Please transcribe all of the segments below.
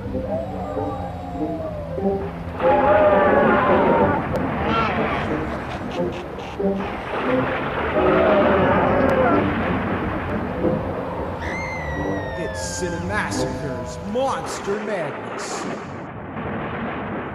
It's Cinemassacre's Monster Madness.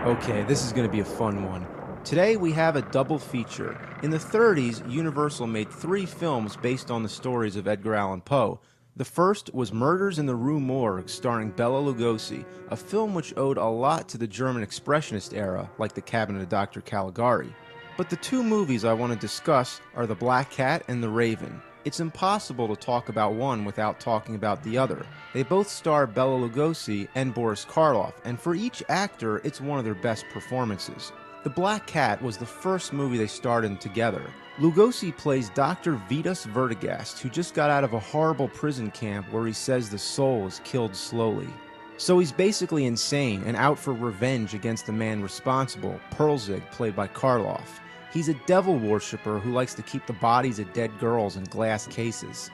Okay, this is going to be a fun one. Today we have a double feature. In the 30s, Universal made 3 films based on the stories of Edgar Allan Poe. The first was Murders in the Rue Morgue, starring Bela Lugosi, a film which owed a lot to the German Expressionist era, like The Cabinet of Dr. Caligari. But the 2 movies I want to discuss are The Black Cat and The Raven. It's impossible to talk about one without talking about the other. They both star Bela Lugosi and Boris Karloff, and for each actor, it's one of their best performances. The Black Cat was the first movie they starred in together. Lugosi plays Dr. Vitus Vertigast, who just got out of a horrible prison camp where he says the soul is killed slowly. So he's basically insane and out for revenge against the man responsible, Perlzig, played by Karloff. He's a devil worshipper who likes to keep the bodies of dead girls in glass cases.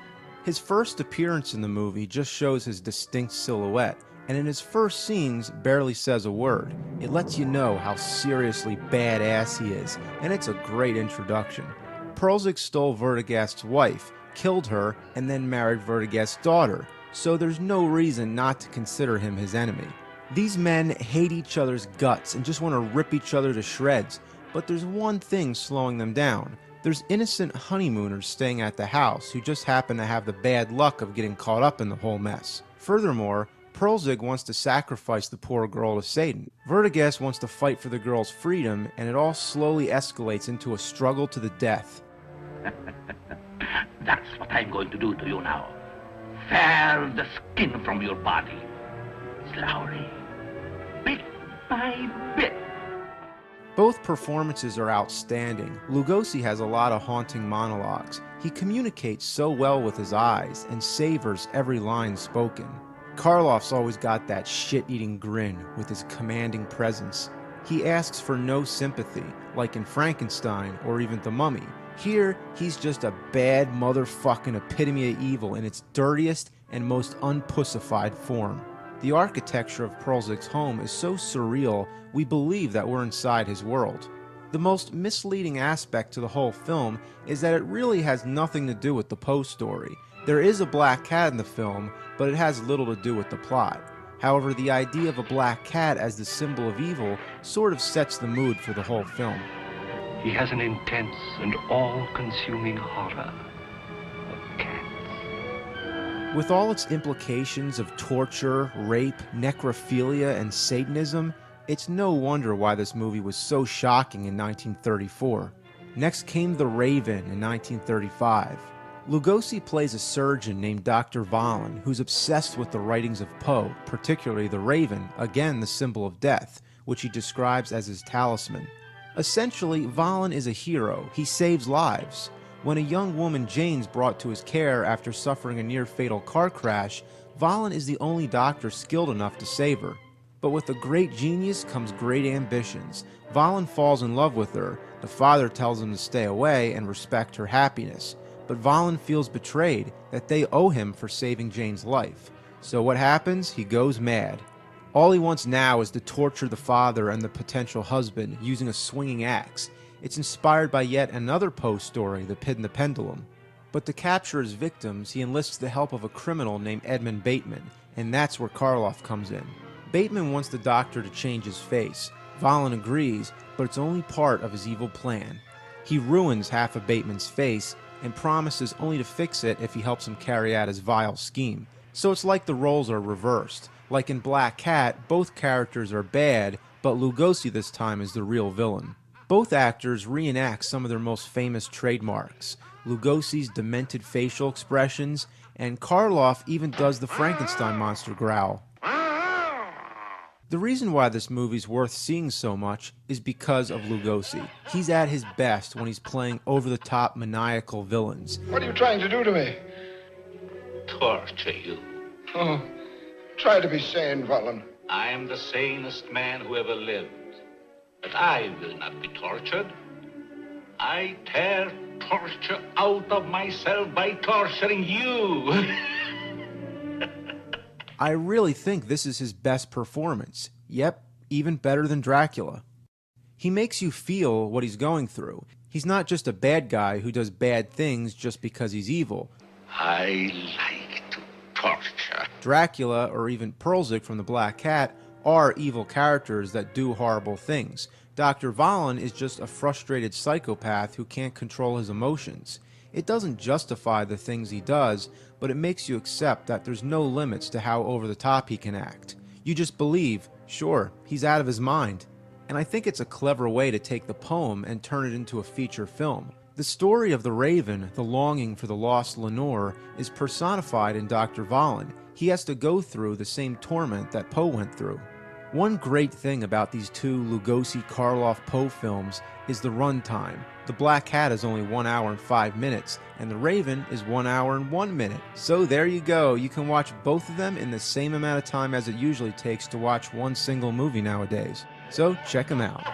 His first appearance in the movie just shows his distinct silhouette, and in his first scenes barely says a word. It lets you know how seriously badass he is, and it's a great introduction. Perlzig stole Vertigast's wife, killed her, and then married Vertigast's daughter, so there's no reason not to consider him his enemy. These men hate each other's guts and just want to rip each other to shreds, but there's one thing slowing them down. There's innocent honeymooners staying at the house who just happen to have the bad luck of getting caught up in the whole mess. Furthermore, Perlzig wants to sacrifice the poor girl to Satan. Vertigast wants to fight for the girl's freedom, and it all slowly escalates into a struggle to the death. That's what I'm going to do to you now. Tear the skin from your body. Slowly. Bit by bit. Both performances are outstanding. Lugosi has a lot of haunting monologues. He communicates so well with his eyes and savors every line spoken. Karloff's always got that shit-eating grin with his commanding presence. He asks for no sympathy, like in Frankenstein or even The Mummy. Here, he's just a bad motherfucking epitome of evil in its dirtiest and most unpussified form. The architecture of Perlzig's home is so surreal, we believe that we're inside his world. The most misleading aspect to the whole film is that it really has nothing to do with the Poe story. There is a black cat in the film, but it has little to do with the plot. However, the idea of a black cat as the symbol of evil sort of sets the mood for the whole film. He has an intense and all-consuming horror of cats. With all its implications of torture, rape, necrophilia, and Satanism, it's no wonder why this movie was so shocking in 1934. Next came The Raven in 1935. Lugosi plays a surgeon named Dr. Valen, who's obsessed with the writings of Poe, particularly The Raven, again the symbol of death, which he describes as his talisman. Essentially, Valen is a hero. He saves lives. When a young woman Jane's brought to his care after suffering a near-fatal car crash, Valen is the only doctor skilled enough to save her. But with a great genius comes great ambitions. Valen falls in love with her. The father tells him to stay away and respect her happiness. But Valen feels betrayed, that they owe him for saving Jane's life. So what happens? He goes mad. All he wants now is to torture the father and the potential husband using a swinging axe. It's inspired by yet another Poe story, The Pit and the Pendulum. But to capture his victims, he enlists the help of a criminal named Edmund Bateman, and that's where Karloff comes in. Bateman wants the doctor to change his face. Valen agrees, but it's only part of his evil plan. He ruins half of Bateman's face and promises only to fix it if he helps him carry out his vile scheme. So it's like the roles are reversed. Like in Black Cat, both characters are bad, but Lugosi this time is the real villain. Both actors reenact some of their most famous trademarks. Lugosi's demented facial expressions, and Karloff even does the Frankenstein monster growl. The reason why this movie's worth seeing so much is because of Lugosi. He's at his best when he's playing over-the-top maniacal villains. What are you trying to do to me? Torture you. Oh, try to be sane, Valen. I am the sanest man who ever lived. But I will not be tortured. I tear torture out of myself by torturing you. I really think this is his best performance. Yep, even better than Dracula. He makes you feel what he's going through. He's not just a bad guy who does bad things just because he's evil. I like to torture. Dracula, or even Perlzik from The Black Cat, are evil characters that do horrible things. Dr. Valen is just a frustrated psychopath who can't control his emotions. It doesn't justify the things he does, but it makes you accept that there's no limits to how over the top he can act. You just believe, sure, he's out of his mind. And I think it's a clever way to take the poem and turn it into a feature film. The story of the Raven, the longing for the lost Lenore, is personified in Dr. Valen. He has to go through the same torment that Poe went through. One great thing about these two Lugosi-Karloff Poe films is the runtime. The Black Cat is only 1 hour and 5 minutes, and The Raven is 1 hour and 1 minute. So there you go, you can watch both of them in the same amount of time as it usually takes to watch one single movie nowadays. So check them out.